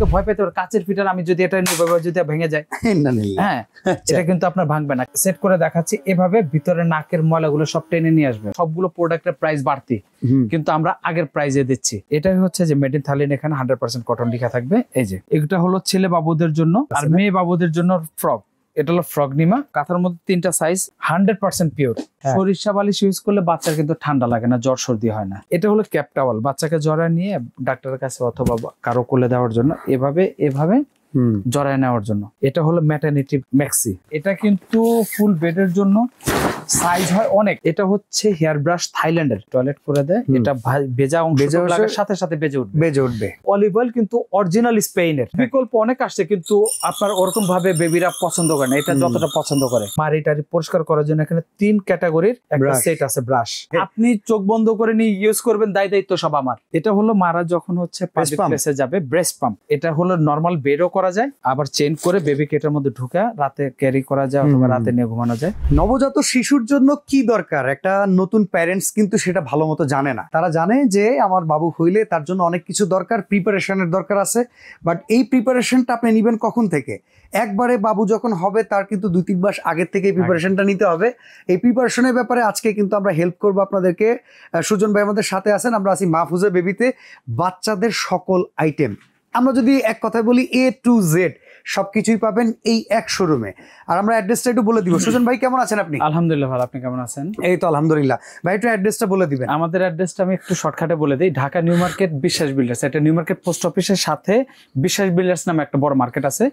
অনেকে ভয় পেতে পারে কাচের ফিটার, আমি যদি এটা নিয়ে যদি ভেঙে যায়, হ্যাঁ এটা কিন্তু আপনার ভাঙবে না। সেট করে দেখাচ্ছি, এভাবে ভিতরে নাকের ময়লাগুলো সব টেনে নিয়ে আসবে। সবগুলো প্রোডাক্টের প্রাইস বাড়তি, কিন্তু আমরা আগের প্রাইজে দিচ্ছি। এটাই হচ্ছে যে মেড ইন থাইল্যান্ড, এখানে 100% কটন লেখা থাকবে। এই যে এটা হলো ছেলে বাবুদের জন্য, আর মেয়ে বাবুদের জন্য ফ্রক। এটা হলো ফ্রগনিমা, কাঁথার মধ্যে 3টা সাইজ, 100% পিওর। সরিষা বালিশ ইউজ করলে বাচ্চার কিন্তু ঠান্ডা লাগে না, জ্বর সর্দি হয় না। এটা হলো ক্যাপ টাওয়াল, বাচ্চাকে জড়ায় নিয়ে ডাক্তারের কাছে অথবা কারো কোলে দেওয়ার জন্য, এভাবে জড়ায় নেওয়ার জন্য। এটা হলো ম্যাটারনিটি ম্যাক্সি, এটা কিন্তু ফুল বেডের জন্য সাইজ হয় অনেক। এটা হচ্ছে হেয়ার ব্রাশ থাইল্যান্ডের, টয়লেট করে দেয়, এটা ভেজা অংশ লাগার সাথে সাথে বেজে উঠবে। অলিভ অয়েল কিন্তু অরিজিনাল স্পেনের। বিকল্প অনেক আসছে, কিন্তু আপনার ওরকম ভাবে বেবিরা পছন্দ করে না, এটা যতটা পছন্দ করে। মারিটারি পরিষ্কার করার জন্য এখানে 3 ক্যাটাগরির একটা সেট আছে ব্রাশ। আপনি চোখ বন্ধ করে নিয়ে ইউজ করবেন, দায়িত্ব সব আমার। এটা হলো মারা যখন হচ্ছে পাবলিক প্লেসে যাবে, ব্রেস্ট পাম্প। এটা হলো নরমাল বেডও করা যায়, আবার চেইন করে বেবিকে এটার মধ্যে ঢুকা রাতে ক্যারি করা যায় অথবা রাতে নিয়ে ঘুমানো যায়। নবজাত শিশুর জন্য কি দরকার, একটা নতুন প্যারেন্টস কিন্তু সেটা ভালো মতো জানে না। তারা জানে যে আমার বাবু হইলে তার জন্য অনেক কিছু দরকার, প্রিপারেশনের দরকার আছে। বাট এই প্রিপারেশনটা আপনি নেবেন কখন থেকে? একবারে বাবু যখন হবে তার কিন্তু 2-3 মাস আগের থেকে প্রিপারেশনটা নিতে হবে। এই প্রিপারেশনের ব্যাপারে আজকে কিন্তু আমরা হেল্প করবো আপনাদেরকে। সুজন ভাই আমাদের সাথে আছেন, আমরা আছি মাহফুজা বেবিতে। বাচ্চাদের সকল আইটেম, আমরা যদি এক কথায় বলি A to Z সবকিছুই পাবেন এই এক শোরুমে। আর আমরা অ্যাড্রেসটা একটু বলে দিব। সুজন ভাই কেমন আছেন আপনি? আলহামদুলিল্লাহ ভালো, আপনি কেমন আছেন? এই তো আলহামদুলিল্লাহ। ভাই একটু অ্যাড্রেসটা বলে দিবেন। আমাদের অ্যাড্রেসটা আমি একটু শর্টকাটে বলে দিই। ঢাকা নিউ মার্কেট বিশ্বাস বিল্ডার্স, এটা নিউ মার্কেট পোস্ট অফিসের সাথে বিশ্বাস বিল্ডার্স নামে একটা বড় মার্কেট আছে।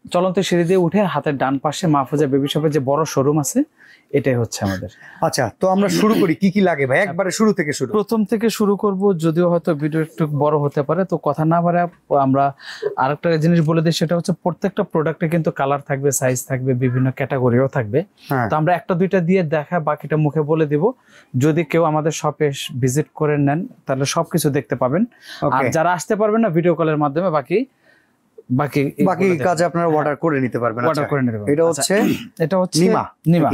চলন্ত সিঁড়ি দিয়ে উঠে হাতের ডান পাশে মাহফুজা বেবি শপের যে বড় শোরুম আছে, এটাই হচ্ছে আমাদের। আচ্ছা, তো আমরা শুরু করি। কি কি লাগে ভাই? একবারে শুরু থেকে প্রথম থেকে শুরু করব, যদিও হয়তো ভিডিও একটু বড় হতে পারে, তো কথা না বাড়ে আমরা আরেকটা জিনিস বলে দিই, সেটা হচ্ছে প্রত্যেকটা প্রোডাক্টে কিন্তু কালার থাকবে, সাইজ থাকবে, বিভিন্ন ক্যাটাগরিও থাকবে। তো আমরা একটা দুইটা দিয়ে দেখা, বাকিটা মুখে বলে দিব। যদি কেউ আমাদের শপে ভিজিট করে নেন তাহলে সবকিছু দেখতে পাবেন। আর যারা আসতে পারবেন না, ভিডিও কলের মাধ্যমে বাকি কাজ আপনারা অর্ডার করে নিতে পারবেন। এটা হচ্ছে নিমা।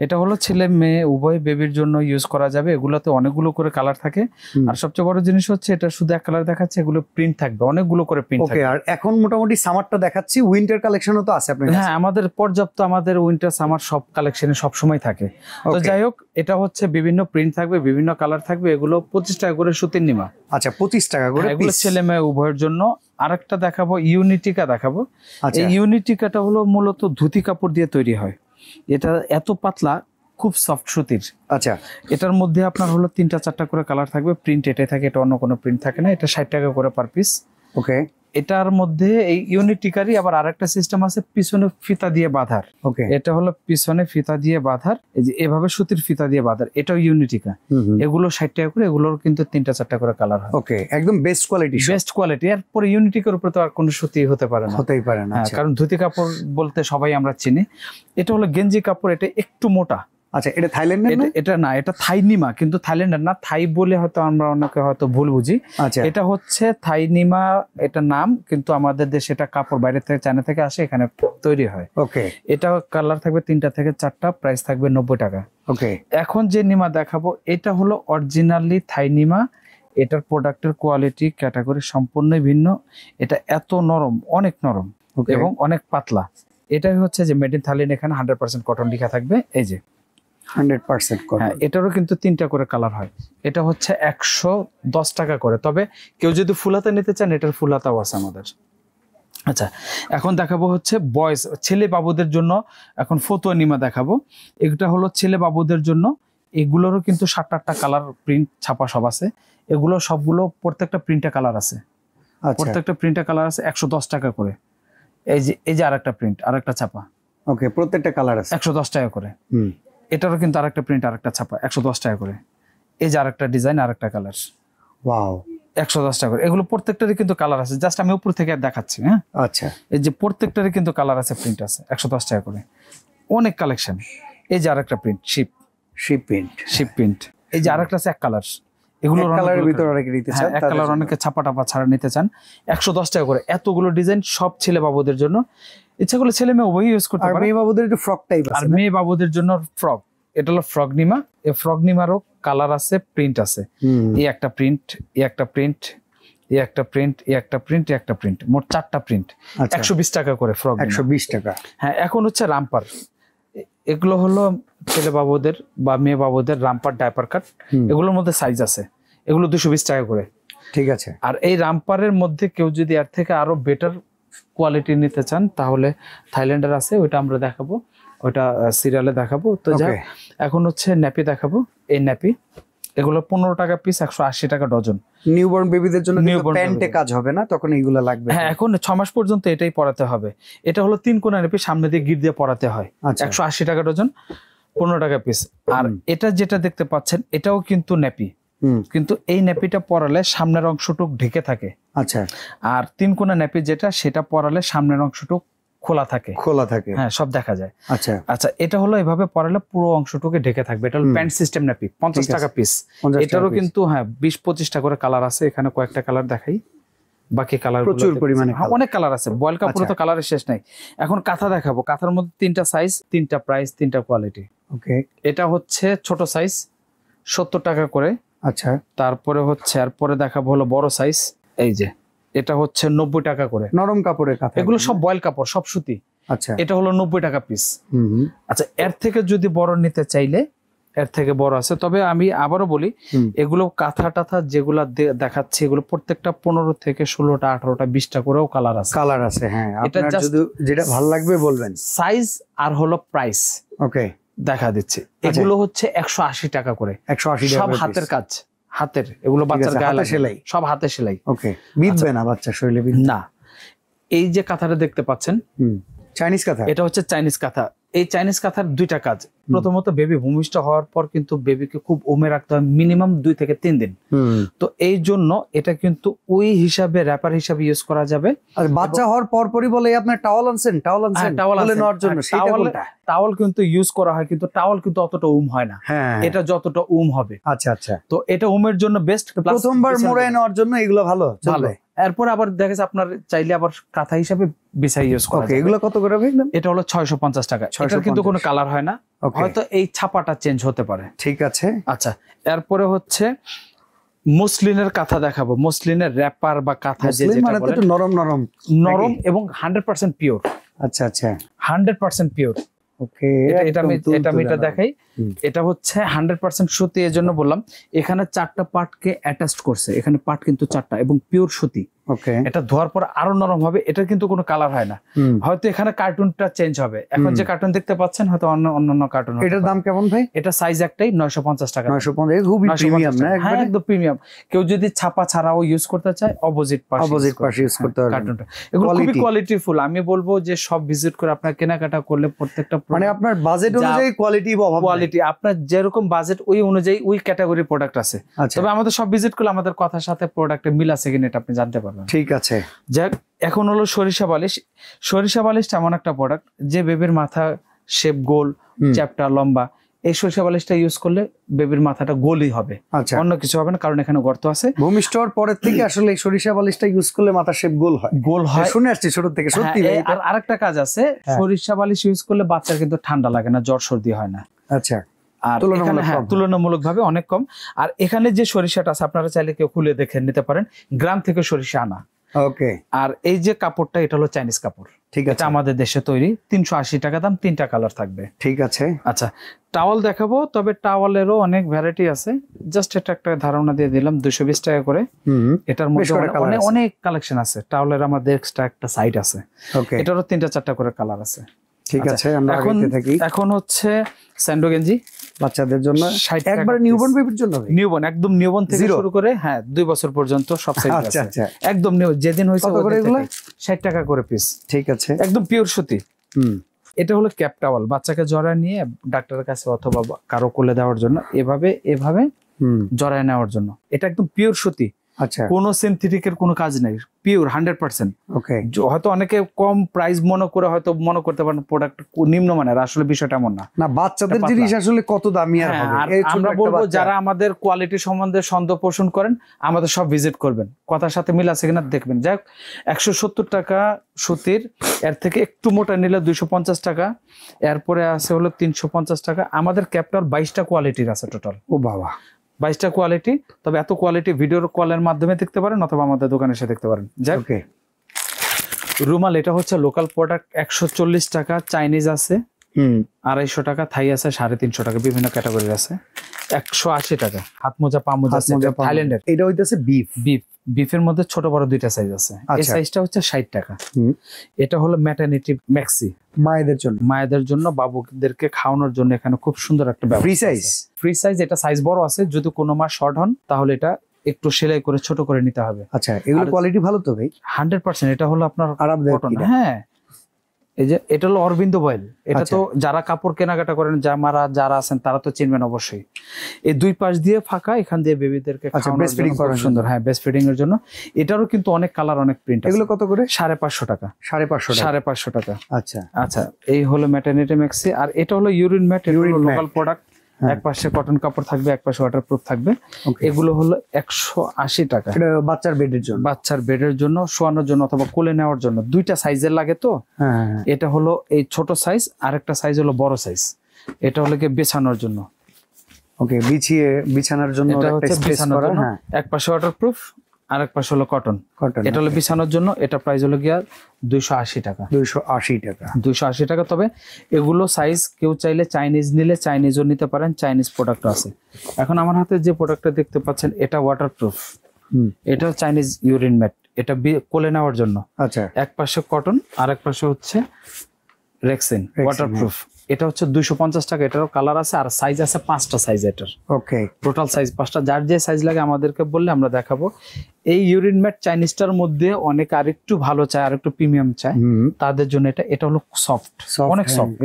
এটা হলো ছেলে মেয়ে উভয় বেবির জন্য ইউজ করা যাবে। এগুলোতে অনেকগুলো করে কালার থাকে, আর সবচেয়ে বড় জিনিস হচ্ছে এটা শুধু এক কালার দেখাচ্ছে, এগুলো প্রিন্ট থাকবে, অনেকগুলো করে প্রিন্ট থাকবে। আর এখন মোটামুটি সামারটা দেখাচ্ছি, উইন্টার কালেকশনও তো আছে আপনাদের? হ্যাঁ, আমাদের পর্যাপ্ত, আমাদের উইন্টার সামার সব কালেকশনে সব সময় থাকে। তো যাই হোক, এটা হচ্ছে বিভিন্ন প্রিন্ট থাকবে, বিভিন্ন কালার থাকবে। এগুলো 25 টাকা করে সুতির নিমা। আচ্ছা, 25 টাকা করে। এগুলো ছেলে মেয়ে উভয়ের জন্য। আরেকটা দেখাবো, ইউনিটিকা দেখাবো। এই ইউনিটিকাটা হলো মূলত ধুতি কাপড় দিয়ে তৈরি হয়। এটা এত পাতলা, খুব সফট সুতির। আচ্ছা, এটার মধ্যে আপনার হলো 3-4টা করে কালার থাকবে, প্রিন্ট এটাই থাকে, এটা অন্য কোনো প্রিন্ট থাকে না। এটা 60 টাকা করে পার পিস। ওকে। এটার মধ্যে এই ইউনিটিকারই আবার আরেকটা সিস্টেম আছে, পিছনে ফিতা দিয়ে বাঁধার। ওকে, এটা হলো পিছনে ফিতা দিয়ে বাঁধার, এই যে এভাবে সুতির ফিতা দিয়ে বাঁধার, এটাও ইউনিটিকা। এগুলো 60 টাকা করে, এগুলোর কিন্তু 3-4টা করে কালার হয়। ওকে, একদম বেস্ট কোয়ালিটি। Best quality. এরপরে ইউনিটিকার উপরে তো আর কোনো সুতি হতে পারে না, হতেই পারে না, কারণ ধুতি কাপড় বলতে সবাই আমরা চিনি। এটা হলো গেঞ্জি কাপড়, এটা একটু মোটা। আচ্ছা, এটা থাইল্যান্ডের? এটা না, এটা থাই নিমা, কিন্তু থাইল্যান্ডের না। থাই বলে হয়তো আমরা অনেকে হয়তো ভুল বুঝি। এটা হচ্ছে থাই নিমা, এটা নাম, কিন্তু আমাদের দেশে এটা কাপড় বাইরে থেকে, চায়না থেকে আসে, এখানে তৈরি হয়। ওকে। এটা কালার থাকবে 3টা থেকে 4টা, প্রাইস থাকবে 90 টাকা। ওকে। এখন যে নিমা দেখাবো, এটা হলো অরিজিনালি থাই নিমা। এটার প্রোডাক্টের কোয়ালিটি ক্যাটাগরি সম্পূর্ণ ভিন্ন। এটা এত নরম, অনেক নরম এবং অনেক পাতলা। এটাই হচ্ছে যে মেড ইন থাইল্যান্ড, এখানে 100% কটন লেখা থাকবে। এই যে 100% কটন। হ্যাঁ, এটারও কিন্তু 3টা করে কালার হয়। এটা হচ্ছে 110 টাকা করে, তবে কেউ যদি ফুলাতে নিতে চান, এটার ফুলাতাও আছে আমাদের। আচ্ছা, এখন দেখাবো হচ্ছে বয়েজ, ছেলে বাবুদের জন্য। এখন ফতুয়া নিমা দেখাবো। এটা হলো ছেলে বাবুদের জন্য। এগুলোরও কিন্তু 7-8টা কালার প্রিন্ট ছাপা সব আছে। এগুলো সবগুলো প্রত্যেকটা প্রিন্টে কালার আছে। প্রত্যেকটা প্রিন্টে কালার আছে, 110 টাকা করে। এই যে আরেকটা প্রিন্ট, আরেকটা ছাপা। ওকে, প্রত্যেকটা কালার আছে 110 টাকা করে। এটারও কিন্তু আরেকটা প্রিন্ট, আরেকটা ছাপা, 110 টাকা করে। এই যে আরেকটা ডিজাইন, আরেকটা কালার। ওয়াও, 110 টাকা করে। এগুলো প্রত্যেকটারই কিন্তু কালার আছে, জাস্ট আমি উপর থেকে দেখাচ্ছি। হ্যাঁ, আচ্ছা। এই যে প্রত্যেকটারই কিন্তু কালার আছে, প্রিন্ট আছে, 110 টাকা করে। অনেক কালেকশন। এই যে আরেকটা প্রিন্ট, শিপ প্রিন্ট। এই যে আরেকটা আছে এক কালার। এগুলো কালারের ভিতরে অনেকে নিতে চান, এক কালার অনেকে ছাপা টাপা ছাড়া নিতে চান। 110 টাকা করে। এতগুলো ডিজাইন, সব ছেলে বাবুদের জন্য। ইচ্ছা করলে ছেলে মেয়ে উভয়ই ইউজ করতে পারে। মেয়ে বাবুদের একটু ফ্রক টাইপ আছে, আর মেয়ে বাবুদের জন্য ফ্রক। এটা হলো ফ্রগনিমা। এই ফ্রগনিমারও কালার আছে, প্রিন্ট আছে। এই একটা প্রিন্ট, এই একটা প্রিন্ট, এই একটা প্রিন্ট, এই একটা প্রিন্ট, মোট 4টা প্রিন্ট। 120 টাকা করে ফ্রক। 120 টাকা। হ্যাঁ, এখন হচ্ছে রামপার। এগুলো হলো ছেলে বাবুদের বা মেয়ে বাবুদের রামপার ডাইপার কাট। এগুলোর মধ্যে সাইজ আছে, এগুলো 220 টাকা করে। ঠিক আছে। আর এই রামপারের মধ্যে কেউ যদি এর থেকে আরো বেটার কোয়ালিটি নিতে চান তাহলে থাইল্যান্ডের আছে, ওইটা আমরা দেখাবো, ওইটা সিরিয়ালে দেখাবো। তো যাই এখন হচ্ছে ন্যাপি দেখাবো। এই ন্যাপি এগুলো 15 টাকা পিস, 180 টাকা ডজন। নিউবর্ন বেবিদের জন্য প্যান্টে কাজ হবে না, তখন এইগুলো লাগবে। হ্যাঁ, এখন 6 মাস পর্যন্ত এটাই পরাতে হবে। এটা হলো 3 কোণা ন্যাপি, সামনে দিয়ে গিট দিয়ে পরাতে হয়। 180 টাকা ডজন, 15 টাকা পিস। আর এটা যেটা দেখতে পাচ্ছেন এটাও কিন্তু ন্যাপি, কিন্তু এই ন্যাপিটা পরালে সামনের অংশটুক ঢেকে থাকে। আচ্ছা। আর 3 কোণা ন্যাপি যেটা, সেটা পরালে সামনের অংশটুক খোলা থাকে। হ্যাঁ, সব দেখা যায়। আচ্ছা আচ্ছা, এটা হলো এভাবে পরালে পুরো অংশটুকু ঢেকে থাকবে। এটা হলো প্যান্ট সিস্টেম ন্যাপি, 50 টাকা পিস। এটারও কিন্তু হ্যাঁ 20-25 টাকা করে কালার আছে। এখানে কয়েকটা কালার দেখাই, বাকি কালার প্রচুর পরিমাণে অনেক কালার আছে। বয়েল কাপড়ে তো কালারের শেষ নাই। এখন কাঁথা দেখাবো। কাঁথার মধ্যে 3টা সাইজ, 3টা প্রাইস, 3টা কোয়ালিটি। ওকে। এটা হচ্ছে ছোট সাইজ 70 টাকা করে। আচ্ছা। তারপরে হচ্ছে এরপরে দেখাবো হলো বড় সাইজ, এই যে এটা হচ্ছে 90 টাকা করে। নরম কাপড়ের কাঁথা, এগুলো সব বয়েল কাপড়, সব সুতি। আচ্ছা। এটা হলো 90 টাকা পিস। আচ্ছা, এর থেকে যদি বড় নিতে চাইলে এর থেকে বড় আছে। তবে আমি আবারও বলি, এগুলো কাঁথা টাথা যেগুলো দেখাচ্ছি এগুলো প্রত্যেকটা 15 থেকে 16টা 18টা 20টা করেও কালার আছে। হ্যাঁ, এটা যদি যেটা ভালো লাগবে বলবেন। সাইজ আর হলো প্রাইস ওকে দেখা দিচ্ছি। এগুলো হচ্ছে 180 টাকা করে। 180 টাকা। সব হাতের কাজ, হাতের। এগুলো বাচ্চার গায়ে সেলাই, সব হাতে সেলাই। ওকে। বিধবে না বাচ্চা শরীরে? না। এই যে কাঁথাটা দেখতে পাচ্ছেন, চাইনিজ কাঁথা, এটা হচ্ছে চাইনিজ কাঁথা। এই চাইনিজ কাঁথার 2টা কাজ। প্রথমত বেবি ভূমিষ্ঠ হওয়ার পর কিন্তু বেবিকে খুব ওমে রাখতে হয়, মিনিমাম 2 থেকে 3 দিন। তো এই জন্য এটা কিন্তু ওই হিসাবে র্যাপার হিসাবে ইউজ করা যাবে। আর বাচ্চা হওয়ার পরপরই বলে আপনার টাওয়াল আনছেন বলে নেওয়ার জন্য, সেটা কোনটা? টাওয়াল কিন্তু ইউজ করা হয়, কিন্তু টাওয়াল কিন্তু অতটা হয় না। এটা যতটা হবে। আচ্ছা আচ্ছা। তো এটা উমের জন্য বেস্ট। প্রথমবার মোড়ায় নেওয়ার জন্য এগুলো ভালো। এরপর আবার দেখা যাচ্ছে আপনার চাইলে আবার কাঁথা হিসাবে বিছাই ইউজ করা যায়। এগুলো কত করে ভাই? এটা হলো 650 টাকা। এটার কিন্তু কোনো কালার হয় না, হয়তো এই ছাপাটা চেঞ্জ হতে পারে। ঠিক আছে। আচ্ছা, এরপরে হচ্ছে মসলিনের কাঁথা দেখাবো। মসলিনের র্যাপার বা কাঁথা যেটা বলে, নরম এবং 100% পিওর। আচ্ছা আচ্ছা, 100% পিওর। ওকে। এটা দেখাই। এটা হচ্ছে 100% সুতি। এর জন্য বললাম, এখানে 4টা পার্টকে অ্যাটাচড করছে। এখানে পার্ট কিন্তু 4টা এবং পিওর সুতি। ওকে। এটা ধোয়ার পর আরো নরম হবে। এটা কিন্তু কোনো কালার হয় না। হয়তো এখানে কার্টুনটা চেঞ্জ হবে। এখন যে কার্টুন দেখতে পাচ্ছেন হয়তো অন্য কার্টুন। এটার দাম কেমন ভাই? এটা সাইজ একটাই, 950 টাকা। 950, খুবই প্রিমিয়াম না? হ্যাঁ, একদম প্রিমিয়াম। কেউ যদি ছাপা ছাড়াও ইউজ করতে চায়, অপোজিট পাশে ইউজ করতে পারবে কার্টুনটা। এগুলো খুবই কোয়ালিটিফুল। আমি বলবো যে সব ভিজিট করে আপনার কেনাকাটা করলে প্রত্যেকটা, মানে আপনার বাজেট অনুযায়ী কোয়ালিটি, আপনার যেরকম বাজেট ওই অনুযায়ী ওই ক্যাটাগরির প্রোডাক্ট আছে। তবে আমাদের সব ভিজিট করলে আমাদের কথার সাথে প্রোডাক্টের মিল আছে কিনা এটা আপনি জানতে পারবেন। ঠিক আছে। যাক, এখন হলো সরিষা বালিশ। সরিষা বালিশটা এমন একটা প্রোডাক্ট যে বেবির মাথা শেপ গোল, চ্যাপটা লম্বা। এই সরিষা বালিশটা ইউজ করলে বেবির মাথাটা গোলই হবে, অন্য কিছু হবে না, কারণ এখানে গর্ত আছে। ভূমিষ্ঠ হওয়ার পরের থেকে আসলে এই সরিষা বালিশটা ইউজ করলে মাথা শেপ গোল হয়, শুনে আসছি ছোট থেকে। সত্যি। আর আরেকটা কাজ আছে, সরিষা বালিশ ইউজ করলে বাচ্চার কিন্তু ঠান্ডা লাগে না, জ্বর সর্দি হয় না। আচ্ছা। আর তুলনামূলকভাবে অনেক কম। আর এখানে যে সরিষাটা আছে আপনারা চাইলে কেউ খুলে দেখে নিতে পারেন, গ্রাম থেকে সরিষা আনা। ওকে। আর এই যে কাপড়টা, এটা হলো চাইনিজ কাপড়। ঠিক আছে। এটা আমাদের দেশে তৈরি, 380 টাকা দাম, 3টা কালার থাকবে। ঠিক আছে। আচ্ছা, টাওয়াল দেখাবো। তবে টাওয়ালেরও অনেক ভ্যারাইটি আছে। জাস্ট এটা একটা ধারণা দিয়ে দিলাম, 220 টাকা করে। এটার মধ্যে অনেক কালেকশন আছে। টাওয়ালের আমাদের এক্সট্রা একটা সাইট আছে। এটারও 3টা-4টা করে কালার আছে। ঠিক আছে। এখন হচ্ছে স্যান্ডো গেঞ্জি বাচ্চাদের জন্য, একবার নিউবর্ন বেবির জন্য। নিউবর্ন, একদম নিউবর্ন থেকে শুরু করে 2 বছর পর্যন্ত সব সাইজ আছে। আচ্ছা, একদম নিউ, যেদিন হয়েছে 60 টাকা করে পিস। ঠিক আছে। একদম পিওর সুতি। এটা হলো ক্যাপ টাওয়াল, বাচ্চাকে জড়ায় নিয়ে ডাক্তারের কাছে অথবা কারো কোলে দেওয়ার জন্য, এভাবে জড়ায় নেওয়ার জন্য। এটা একদম পিওর সুতি। আচ্ছা। কোনো সিনথেটিকের কোনো কাজ নেই, পিওর 100%। ওকে। হয়তো অনেকে কম প্রাইস হয়তো মনে করতে পারেন প্রোডাক্ট নিম্নমানের, আসলে বিষয়টা এমন না। বাচ্চাদের জিনিস আসলে কত দামি আর হবে। আমরা বলবো যারা আমাদের কোয়ালিটি সম্বন্ধে সন্দেহ পোষণ করেন, আমাদের সব ভিজিট করবেন, কথার সাথে মিল আছে কিনা দেখবেন। যাক, 170 টাকা সুতির। এর থেকে একটু মোটা নিলে 250 টাকা। এরপরে আছে হলো 350 টাকা। আমাদের ক্যাপটার 22টা কোয়ালিটির আছে টোটাল। ও বাবা। 22টা কোয়ালিটি, তবে এত কোয়ালিটি ভিডিওর কলের মাধ্যমে দেখতে পারেন অথবা আমাদের দোকানে এসে দেখতে পারেন। যাই হোক, রুমাল এটা হচ্ছে লোকাল প্রোডাক্ট, 140 টাকা। চাইনিজ আছে 250 টাকা, থাই আছে 350 টাকা, বিভিন্ন ক্যাটাগরির আছে। 180 টাকা হাত মোজা পা মোজা থাইল্যান্ডের। এটা হইতাছে বিফের মধ্যে ছোট বড় দুইটা সাইজ আছে। এই সাইজটা হচ্ছে 60 টাকা। এটা হলো ম্যাটারনিটি ম্যাক্সি, মায়েদের জন্য বাবুদেরকে খাওয়ানোর জন্য এখানে খুব সুন্দর একটা ফ্রি সাইজ। এটা সাইজ বড় আছে, যদি কোনো মা শর্ট হন তাহলে এটা একটু সেলাই করে ছোট করে নিতে হবে। আচ্ছা, এগুলো কোয়ালিটি ভালো তো ভাই? 100%। এটা হলো আপনার কটন। হ্যাঁ, এই যে এটা হলো অরবিন্দ বয়েল। এটা তো যারা কাপড় কেনাকাটা করেন যারা আছেন তারা তো চিনবেন অবশ্যই। এই দুই পাশ দিয়ে ফাঁকা, এখান দিয়ে বেবিদেরকে সুন্দর। হ্যাঁ, বেস্ট ফিডিং এর জন্য। এটারও কিন্তু অনেক কালার, অনেক প্রিন্ট। এগুলো কত করে? 550 টাকা। 550 টাকা। আচ্ছা আচ্ছা, এই হলো ম্যাটারনিটি ম্যাক্সি। আর এটা হলো ইউরিন ম্যাট, লোকাল প্রোডাক্ট। এক পাশে কটন কাপড় থাকবে, এক পাশে ওয়াটারপ্রুফ থাকবে। এগুলো হলো 180 টাকা। বাচ্চার বেডের জন্য, শোয়ানোর জন্য অথবা কোলে নেওয়ার জন্য। দুইটা সাইজের লাগে তো। এটা হলো এই ছোট সাইজ, আরেকটা সাইজ হলো বড় সাইজ। এটা হলো কি বিছানোর জন্য। ওকে, বিছানোর জন্য এটা হচ্ছে বিছানোর জন্য। এক পাশে ওয়াটারপ্রুফ, আরেক পাশে হলো কটন। এটা হলো বিছানোর জন্য। এটা প্রাইস হলো গিয়া 280 টাকা। 280 টাকা। তবে এগুলো সাইজ কেউ চাইলে চাইনিজ নিলে চাইনিজও নিতে পারেন, চাইনিজ প্রোডাক্ট আছে। এখন আমার হাতে যে প্রোডাক্টটা দেখতে পাচ্ছেন এটা ওয়াটারপ্রুফ। এটা চাইনিজ ইউরিন ম্যাট, এটা কোলে নেওয়ার জন্য। আচ্ছা, এক পাশে কটন, আরেক পাশে হচ্ছে রেক্সিন ওয়াটারপ্রুফ। এটা হচ্ছে 250 টাকা। এটারও কালার আছে, আর সাইজ আছে 5টা সাইজ এটার। ওকে, টোটাল সাইজ 5টা। যার যে সাইজ লাগে আমাদেরকে বললে আমরা দেখাবো। এই ইউরিন ম্যাট চাইনিজটার মধ্যে অনেক আরেকটু ভালো চায়, আরেকটু প্রিমিয়াম চায়, তাদের জন্য এটা হলো সফট, অনেক সফট,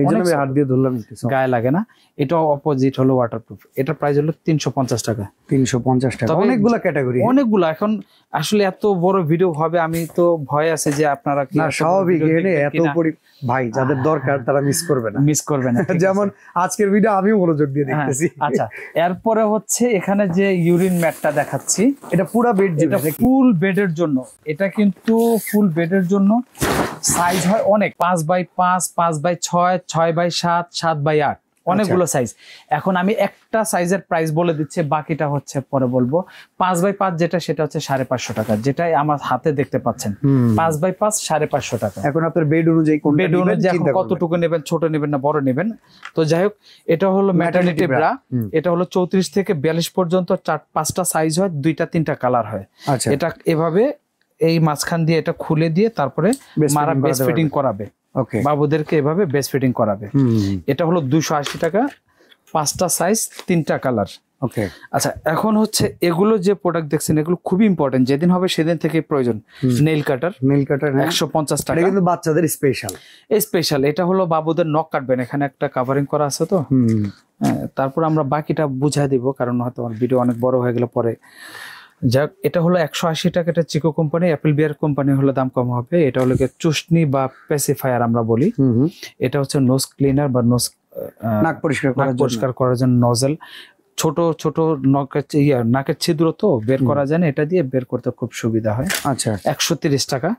হাত দিয়ে ধরলাম, গায়ে লাগে না। এটা অপোজিট হলো ওয়াটারপ্রুফ। এটা প্রাইস হলো 350 টাকা। 350 টাকা। অনেকগুলা ক্যাটাগরি, অনেকগুলা। এখন আসলে এত বড় ভিডিও হবে, আমি তো ভয় আছে যে আপনারা কি স্বাভাবিক এত ভাই যাদের দরকার তারা মিস করবে না। যেমন আজকের ভিডিও আমিও মনোযোগ দিয়ে দেখতেছি। আচ্ছা, এরপরে হচ্ছে এখানে যে ইউরিন ম্যাটটা দেখাচ্ছি, এটা পুরো বেড, এটা ফুল বেডের জন্য। এটা কিন্তু ফুল বেডের জন্য সাইজ হয় অনেক, 5x5, 5x6, 6x7, 7x8, অনেকগুলো সাইজ। এখন আমি একটা সাইজের প্রাইস বলে দিচ্ছি, বাকিটা হচ্ছে পরে বলবো। 5x5 যেটা, সেটা হচ্ছে 550 টাকা, যেটাই আমার হাতে দেখতে পাচ্ছেন। 5x5 550 টাকা। এখন আপনার বেড অনুযায়ী কতটুকু নেবেন, ছোট নেবেন না বড় নেবেন। তো যাই হোক, এটা হলো ম্যাটারনিটি ব্রা। এটা হলো 34 থেকে 42 পর্যন্ত 4-5টা সাইজ হয়, 2-3টা কালার হয়। এটা এভাবে এই মাঝখান দিয়ে এটা খুলে দিয়ে তারপরে মারা বেস্ট ফিটিং করাবে। বাবুদেরকে এভাবে বেস্ট ফিটিং করাবে। এটা হলো 280 টাকা, 5টা সাইজ, 3টা কালার। ওকে, আচ্ছা, এখন হচ্ছে এগুলো যে প্রোডাক্ট দেখছেন এগুলো খুবই ইম্পর্টেন্ট, যেদিন হবে সেদিন থেকে প্রয়োজন। নেইল কাটার 150 টাকা, কিন্তু বাচ্চাদের স্পেশাল। এটা হলো বাবুদের নখ কাটবেন, এখানে একটা কাভারিং করা আছে তো। তারপর আমরা বাকিটা বুঝাই দিব, কারণ হয়তো আমার ভিডিও অনেক বড় হয়ে গেলে পরে। যাক, এটা হলো 180 টাকা। এটা Chicco company, Apple Bear company হলে দাম কম হবে। এটা হলো চুষনি বা প্যাসিফায়ার আমরা বলি। এটা হচ্ছে নোজ ক্লিনার বা নাক পরিষ্কার করার জন্য নজেল। ছোট ছোট নাকের ছিদ্র তো বের করা যায় না, এটা দিয়ে বের করতে খুব সুবিধা হয়। আচ্ছা, 130 টাকা।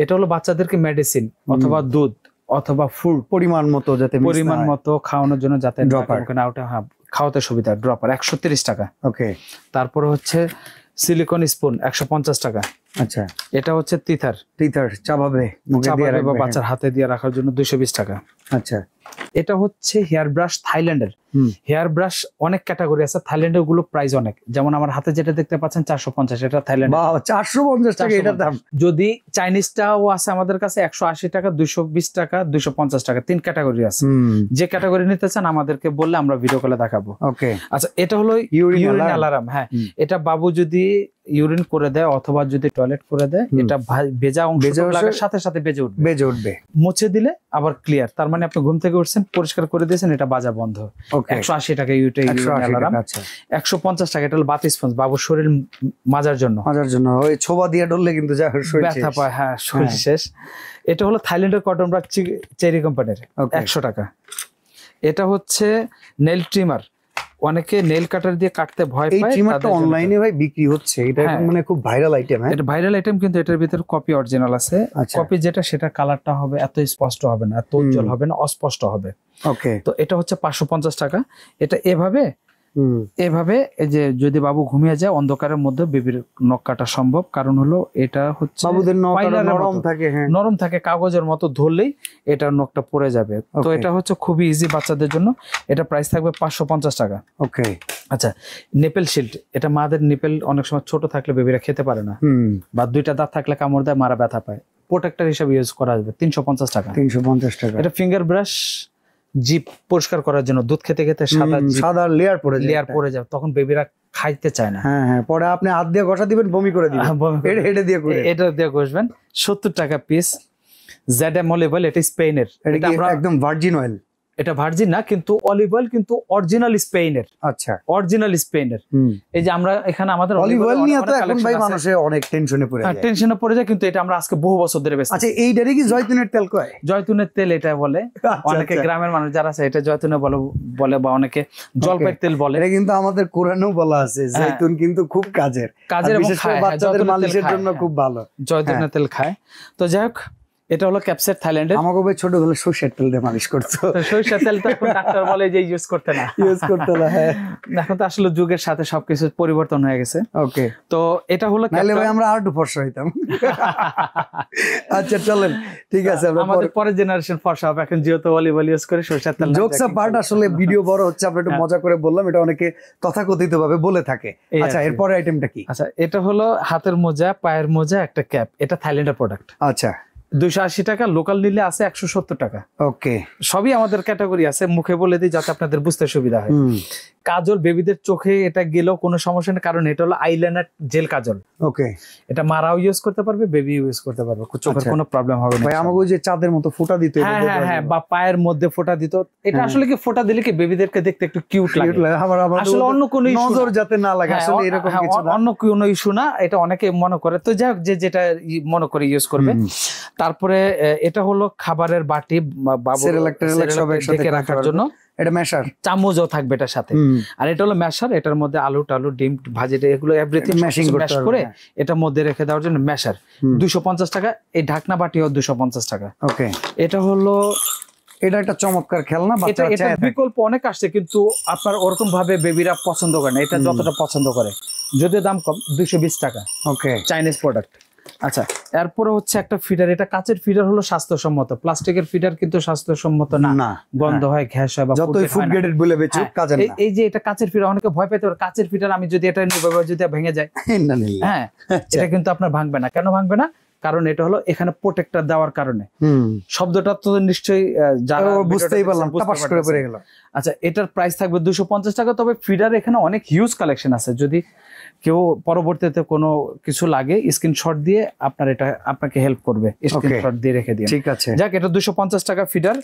এটা হলো বাচ্চাদেরকে মেডিসিন অথবা দুধ অথবা ফুড পরিমাণ মতো খাওয়ানোর জন্য, যাতে খাওয়াতে সুবিধা। ড্রপার 130 টাকা। ওকে, তারপর হচ্ছে সিলিকন স্পুন 150 টাকা। আচ্ছা, এটা হচ্ছে তিথার চাবাবে বা বাচ্চার হাতে দিয়ে রাখার জন্য 220 টাকা। আচ্ছা, এটা হচ্ছে হেয়ার ব্রাশ থাইল্যান্ডের। হেয়ার ব্রাশ অনেক ক্যাটাগরি আছে, থাইল্যান্ডের গুলো প্রাইস অনেক। যেমন আমার হাতে যেটা দেখতে পাচ্ছেন 450, এটা থাইল্যান্ড। 450 টাকা এটার দাম। যদি চাইনিজটাও আছে আমাদের কাছে 180 টাকা, 220 টাকা, 250 টাকা, 3 ক্যাটাগরি আছে। যে ক্যাটাগরি নিতে চান আমাদেরকে বললে আমরা ভিডিও কলে দেখাবো। ওকে, আচ্ছা, এটা হলো ইউরিন অ্যালার্ম। হ্যাঁ, এটা বাবু যদি ইউরিন করে দেয় অথবা যদি টয়লেট করে দেয়, এটা ভেজা অংশ লাগার সাথে সাথে বেজে উঠবে। মুছে দিলে আবার ক্লিয়ার, তার মানে আপনি ঘুম থেকে উঠছেন, পরিষ্কার করে দিয়েছেন, এটা বাজা বন্ধ। 180 টাকা ইউরিন অ্যালার্ম। 150 টাকা এটা হলো বাতি স্পঞ্জ, বাবুর শরীর মাজার জন্য। ওই ছোবা দিয়ে ডললে কিন্তু ব্যথা পায়। হ্যাঁ, শরীর শেষ। এটা হলো থাইল্যান্ডের কটন ব্রাশ, চেরি কোম্পানির, 100 টাকা। এটা হচ্ছে নেল ট্রিমার। অনেকে নেল কাটার দিয়ে কাটতে ভয় পায়। এই ট্রিমারটা অনলাইনে ভাই বিক্রি হচ্ছে, এটা মানে খুব ভাইরাল আইটেম। এটা ভাইরাল আইটেম, কিন্তু এটার ভিতরে কপি অরিজিনাল আছে। কপি যেটা, সেটা কালারটা হবে এত স্পষ্ট হবে না, এত উজ্জ্বল হবে না, অস্পষ্ট হবে। ওকে, তো এটা হচ্ছে 550 টাকা। এটা এভাবে এভাবে এই যে যদি বাবু ঘুমিয়ে যায় অন্ধকারের মধ্যে বেবির নখ কাটা সম্ভব, কারণ হলো এটা হচ্ছে বাবুদের নখটা নরম থাকে, হ্যাঁ নরম থাকে, কাগজের মতো ধরলেই এটা নখটা পড়ে যাবে। তো এটা হচ্ছে খুবই ইজি বাচ্চাদের জন্য। এটা প্রাইস থাকবে 550 টাকা। ওকে। আচ্ছা, নেপেল শিল্ড, এটা মাদের নেপেল অনেক সময় ছোট থাকলে বেবিরা খেতে পারে না, বা দুইটা দাঁত থাকলে কামড় দেয়, মারা ব্যথা পায়, প্রোটেক্টর হিসেবে ইউজ করা যাবে 350 টাকা। 350 টাকা। এটা ফিঙ্গার ব্রাশ, জিভ পরিষ্কার করার জন্য, দুধ খেতে খেতে সাদা লেয়ার পড়ে যায়, তখন বেবিরা খাইতে চায় না। হ্যাঁ হ্যাঁ, পরে আপনি হাত দিয়ে ঘষা দিবেন, বমি করে দিবেন, এটা দিয়ে করে, এটা দিয়ে ঘষবেন। 70 টাকা পিস। জেডএম অলিভ অয়েল, এটা স্পেনের, এটা একদম ভার্জিন অয়েল। এটা ভার্জিন না, কিন্তু অলিভ অয়েল কিন্তু অরিজিনাল স্পেনের। আচ্ছা, অরিজিনাল স্পেনের। এই যে আমরা এখানে আমাদের অলিভ অয়েল নিয়ে তো এখন ভাই মানুষে অনেক টেনশনে পড়ে যায়, কিন্তু এটা আমরা আজকে বহু বছর ধরে বেচছি। আচ্ছা, এইটারে কি জয়তুনের তেল কয়? জয়তুনের তেল এটা বলে, অনেকে গ্রামের মানুষ যারা আছে এটা জয়তুনের বলে, বা অনেকে জলপাইয়ের তেল বলে। এটা কিন্তু আমাদের কোরআনেও বলা আছে, জয়তুন কিন্তু খুব কাজের, বিশেষ করে বাচ্চাদের মালিশের জন্য খুব ভালো জয়তুনের তেল খায়। তো যাই হোক, এটা হলো ক্যাপসেট, থাইল্যান্ডের। আমাকে ভাই ছোটবেলা সরষের তেল দিয়ে মালিশ করতো। সরষের তেল তো এখন ডাক্তার বলে যে ইউজ করতে না, হ্যাঁ। এখন তো আসলে যুগের সাথে সবকিছু পরিবর্তন হয়ে গেছে। ওকে, তো এটা হলো, নাহলে ভাই আমরা আর একটু ফর্সা হইতাম। আচ্ছা চলেন, ঠিক আছে, আমাদের পরের জেনারেশন ফর্সা হবে এখন, যেহেতু অলিভ অয়েল ইউজ করে সরষের তেল। জোকস পার্ট, আসলে ভিডিও বড় হচ্ছে, আমরা একটু মজা করে বললাম, এটা অনেকে তথাকথিত ভাবে বলে থাকে। আচ্ছা, এরপরে আইটেমটা কি? আচ্ছা, এটা হলো হাতের মোজা, পায়ের মোজা, একটা ক্যাপ। এটা থাইল্যান্ডের প্রোডাক্ট। আচ্ছা, 280 টাকা, লোকাল নিলে আছে 170 টাকা। ওকে, সবই আমাদের ক্যাটাগরি আছে, মুখে বলে দিই যাতে আপনাদের বুঝতে সুবিধা হয়। কাজল বেবিদের চোখে এটা গেলেও কোনো সমস্যা নেই, কারণ এটা হলো আইলাইনার জেল কাজল। ওকে, এটা মারাও ইউজ করতে পারবে, বেবি ইউজ করতে পারবে, চোখের কোনো প্রবলেম হবে না। ভাই আমাকে ওই যে চাঁদের মতো ফোঁটা দিত, হ্যাঁ হ্যাঁ হ্যাঁ, বা পায়ের মধ্যে ফোঁটা দিত। এটা আসলে কি ফোঁটা দিলে কি বেবিদেরকে দেখতে একটু কিউট লাগে, আসলে অন্য কোনো নজর যাতে না লাগে, আসলে এরকম কিছু না, অন্য কোনো ইস্যু না, এটা অনেকে মনে করে। তো যাই হোক, যে যেটা মনে করে ইউজ করবে। তারপরে এটা হলো খাবারের বাটি, রাখার জন্য, এটা মেশার, চামচও থাকবে এটার সাথে। আর এটা হলো মেশার, এটার মধ্যে আলু টালু ডিম ভাজি এগুলো এভরিথিং ম্যাশ করে এটার মধ্যে রেখে দেওয়ার জন্য মেশার। 250 টাকা। এই ঢাকনা বাটিও 250 টাকা। ওকে, এটা হলো, এটা একটা চমৎকার খেলনা, এটা বিকল্প অনেক আসছে, কিন্তু আপনার ওরকম ভাবে বেবিরা পছন্দ করে না, এটা যতটা পছন্দ করে, যদিও দাম কম, 220 টাকা। ওকে, চাইনিজ প্রোডাক্ট। আচ্ছা, এরপরে হচ্ছে একটা ফিডার। এটা কাচের ফিডার, হলো স্বাস্থ্যসম্মত। প্লাস্টিকের ফিডার কিন্তু স্বাস্থ্যসম্মত না, গন্ধ হয়, গ্যাস হয়, বা যতই ফুড গ্রেডেড বলে বেচুক কাজের না। এই যে এটা কাচের ফিডার, অনেকে ভয় পেতে পারে কাচের ফিডার, আমি যদি এটা যদি ভেঙে যায়, হ্যাঁ, এটা কিন্তু আপনার ভাঙবে না। কেন ভাঙবে না? কারণ এটা হলো এখানে প্রোটেক্টর দেওয়ার কারণে। শব্দটা তো নিশ্চয়ই যারা বুঝতেই পারলাম, টাপাস করে পড়ে গেল। আচ্ছা, এটার প্রাইস থাকবে 250 টাকা। তবে ফিডার এখানে অনেক হিউজ কালেকশন আছে, যদি কেউ পরবর্তীতে কোনো কিছু লাগে স্ক্রিনশট দিয়ে আপনাকে হেল্প করবে, স্ক্রিনশট দিয়ে রেখে দিন, ঠিক আছে। যাক, এটা 250 টাকা ফিডার।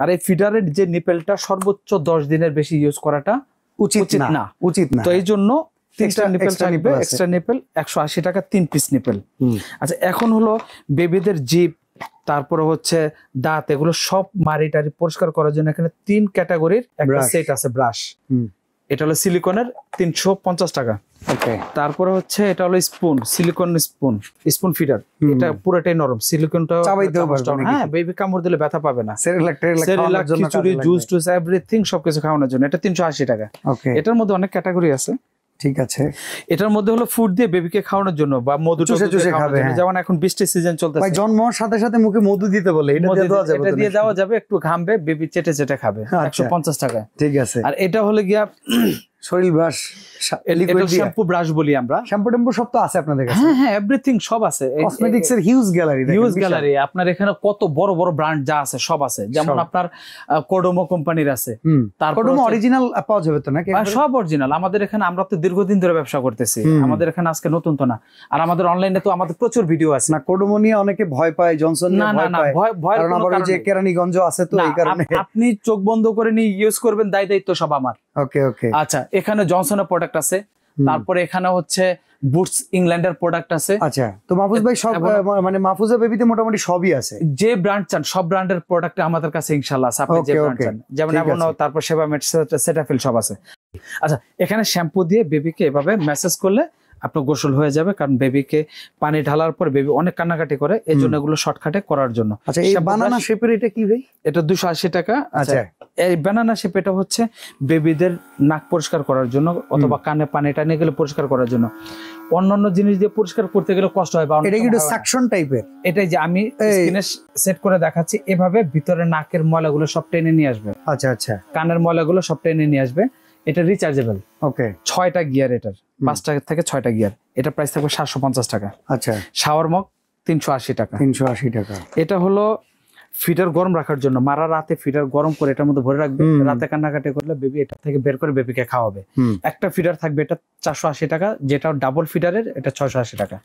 আর এই ফিডারের যে নিপেলটা সর্বোচ্চ 10 দিনের বেশি ইউজ করাটা উচিত না। তো এই জন্য 3টা নিপেল থাকবে, এক্সট্রা নিপেল, 180 টাকা 3 পিস নিপেল। আচ্ছা, এখন হলো বেবিদের জিভ, তারপরে হচ্ছে দাঁত, এগুলো সব মারি-টারি পরিষ্কার করার জন্য এখানে 3 ক্যাটাগরির একটা সেট আছে ব্রাশ। এটা হলো সিলিকনের, 350 টাকা। ওকে, তারপরে হচ্ছে এটা হলো স্পুন, সিলিকন স্পুন ফিডার। এটা পুরোটাই নরম, সিলিকনটা, হ্যাঁ, বেবি কামড় দিলে ব্যথা পাবে না। সেরেলাক, খিচুড়ি, জুস টুস এভরিথিং সবকিছু খাওয়ানোর জন্য এটা 380 টাকা। এটার মধ্যে অনেক ক্যাটাগরি আছে, ঠিক আছে। এটার মধ্যে হলো ফুড দিয়ে বেবিকে খাওয়ানোর জন্য, বা মধু খাবে, যেমন এখন বৃষ্টির সিজন চলতেছে, জন্মের সাথে সাথে মুখে মধু দিতে বলে, এটা দিয়ে দেওয়া যাবে, একটু ঘামবে, বেবি চেটে চেটে খাবে। 150 টাকা, ঠিক আছে। আর এটা হলে গিয়া শরীর ব্রাশ, শ্যাম্পু ব্রাশ বলি আমরা, শ্যাম্পু টেম্পু সব তো আছে আপনাদের কাছে? হ্যাঁ হ্যাঁ, এভরিথিং সব আছে, কসমেটিক্স এর হিউজ গ্যালারি। আপনার এখানে কত বড় বড় ব্র্যান্ড যা আছে সব আছে, যেমন আপনার কোডোমো কোম্পানির আছে, তারপর অরিজিনাল পাওয়া যাবে তো নাকি? সব অরিজিনাল আমাদের এখানে, আমরা তো দীর্ঘদিন ধরে ব্যবসা করতেছি, আমাদের এখানে আজকে নতুন তো না। আর আমাদের অনলাইনে তো আমাদের প্রচুর ভিডিও আছে। না, কোডোমো নিয়ে অনেকে ভয় পায়, জনসন নিয়ে ভয় পায়, কারণ আবার ওই যে কেরানীগঞ্জ আছে, তো এই কারণে আপনি চোখ বন্ধ করে নিয়ে ইউজ করবেন, দায়িত্ব সব আমার। ওকে ওকে, আচ্ছা, এখানে জনসনের প্রোডাক্ট আছে, তারপরে এখানে হচ্ছে বুটস ইংল্যান্ডের প্রোডাক্ট আছে। আচ্ছা, তো মাহফুজ ভাই সব, মানে মাহফুজা বেবিতে মোটামুটি সবই আছে, যে ব্র্যান্ড চান সব ব্র্যান্ডের প্রোডাক্ট আমাদের কাছে ইনশাআল্লাহ আছে। আপনি যে ব্র্যান্ড চান, যেমন এমনও, তারপর সেবামেড, সেটাফিল সব আছে। আচ্ছা, এখানে শ্যাম্পু দিয়ে বেবিকে এভাবে ম্যাসেজ করলে আপনার গোসল হয়ে যাবে, কারণ বেবিকে পানি ঢালার পর বেবি অনেক কান্নাকাটি করে, এই জন্য এগুলো শর্টকাটে করার জন্য। আচ্ছা, এই বানানা শেপের এটা কি ভাই? এটা 280 টাকা। আচ্ছা, এই বানানা শেপ এটা হচ্ছে বেবিদের নাক পরিষ্কার করার জন্য অথবা কানে পানি টানে গেলে পরিষ্কার করার জন্য। অন্যান্য জিনিস দিয়ে পরিষ্কার করতে গেলে কষ্ট হয়, বা এটা কি একটু সাকশন টাইপের? এটাই যে আমি স্ক্রিনে সেট করে দেখাচ্ছি, এভাবে ভিতরে নাকের ময়লাগুলো সব টেনে নিয়ে আসবে। আচ্ছা আচ্ছা, কানের ময়লাগুলো সব টেনে নিয়ে আসবে। এটা রিচার্জেবল। ওকে, 6টা গিয়ার, এটার 5টা থেকে 6টা গিয়ার। এটা প্রাইস থাকবে 750 টাকা। আচ্ছা, শাওয়ার মগ 380 টাকা। 380 টাকা। এটা হলো ফিডার গরম রাখার জন্য। মারা রাতে ফিডার গরম করে এটার মধ্যে ভরে রাখবে, রাতে কান্নাকাটি করলে বেবি এটা থেকে বের করে বেবিকে খাওয়াবে। একটা ফিডার থাকবে, এটা 480 টাকা, যেটা ডাবল ফিডারের এটা 680 টাকা।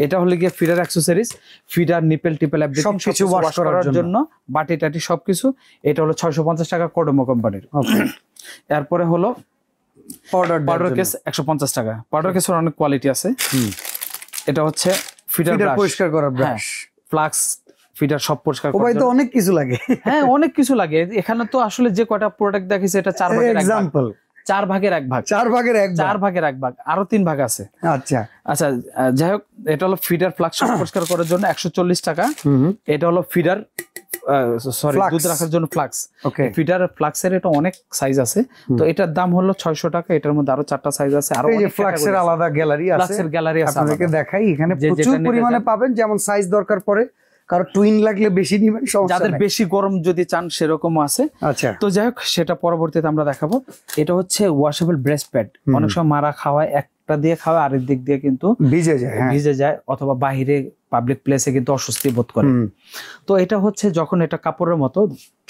এটা হলো গিয়ে ফিডার অ্যাক্সেসরিজ, ফিডার নিপেল টিপেল সবকিছু ওয়াশ করার জন্য, বাটি টাটি সবকিছু। এটা হলো 650 টাকা কোডোমো কোম্পানির। এরপরে হলো পাউডার কেস 150 টাকা। পাউডার কেসের অনেক কোয়ালিটি আছে। এটা হচ্ছে ফিডার পরিষ্কার করার ব্রাশ, ফ্লাক্স, ফিডার সব পরিষ্কার করার জন্য। তো অনেক কিছু লাগে। হ্যাঁ, অনেক কিছু লাগে। এখানে তো আসলে যে কয়টা প্রোডাক্ট দেখিছে এটা 4 ভাগের 1 ভাগ। 4 ভাগের 1 ভাগ। 4 ভাগের 1 ভাগ। 4 ভাগের 1 ভাগ, আরো 3 ভাগ আছে। আচ্ছা আচ্ছা, যাই হোক, এটা হলো ফিডার ফ্লাক্স পরিষ্কার করার জন্য 140 টাকা। এটা হলো ফিডার সরি দুধ রাখার জন্য ফ্লাক্স। ফিডার ফ্লাক্সের এটা অনেক সাইজ আছে, তো এটার দাম হলো 600 টাকা। এটার মধ্যে আরো 4টা সাইজ আছে, আরো অনেক ফ্লাক্সের আলাদা গ্যালারি আছে। ফ্লাক্সের গ্যালারি আছে, আপনাদেরকে দেখাই। এখানে প্রচুর পরিমাণে পাবেন, যেমন সাইজ দরকার পড়ে। কারো টুইন লাগলে বেশি নিবেন, যাদের বেশি গরম যদি চান সেরকমও আছে। আচ্ছা, তো যাই হোক, সেটা পরবর্তীতে আমরা দেখাবো। এটা হচ্ছে ওয়াশেবল ব্রেস্ট প্যাড। অনেক সময় মারা খাওয়ায়, একটা দিয়ে খাওয়ায়, আরেক দিক দিয়ে কিন্তু ভিজে যায়, অথবা বাহিরে পাবলিক প্লেসে কিন্তু অস্বস্তি বোধ করে। তো এটা হচ্ছে যখন এটা কাপড়ের মতো